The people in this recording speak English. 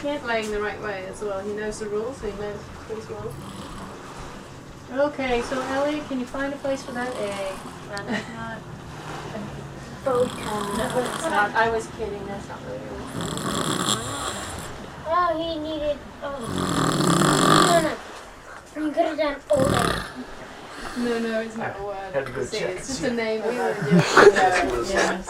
playing the right way as well. He knows the rules, so he knows things well. Okay, so Ellie, can you find a place for that egg? And it's not. Photo. No, it's not. I was kidding. That's not really real. Oh, he needed. Oh. No. You could have done old egg. No, it's not a word. Had to go See, check. it's just a name. Yeah.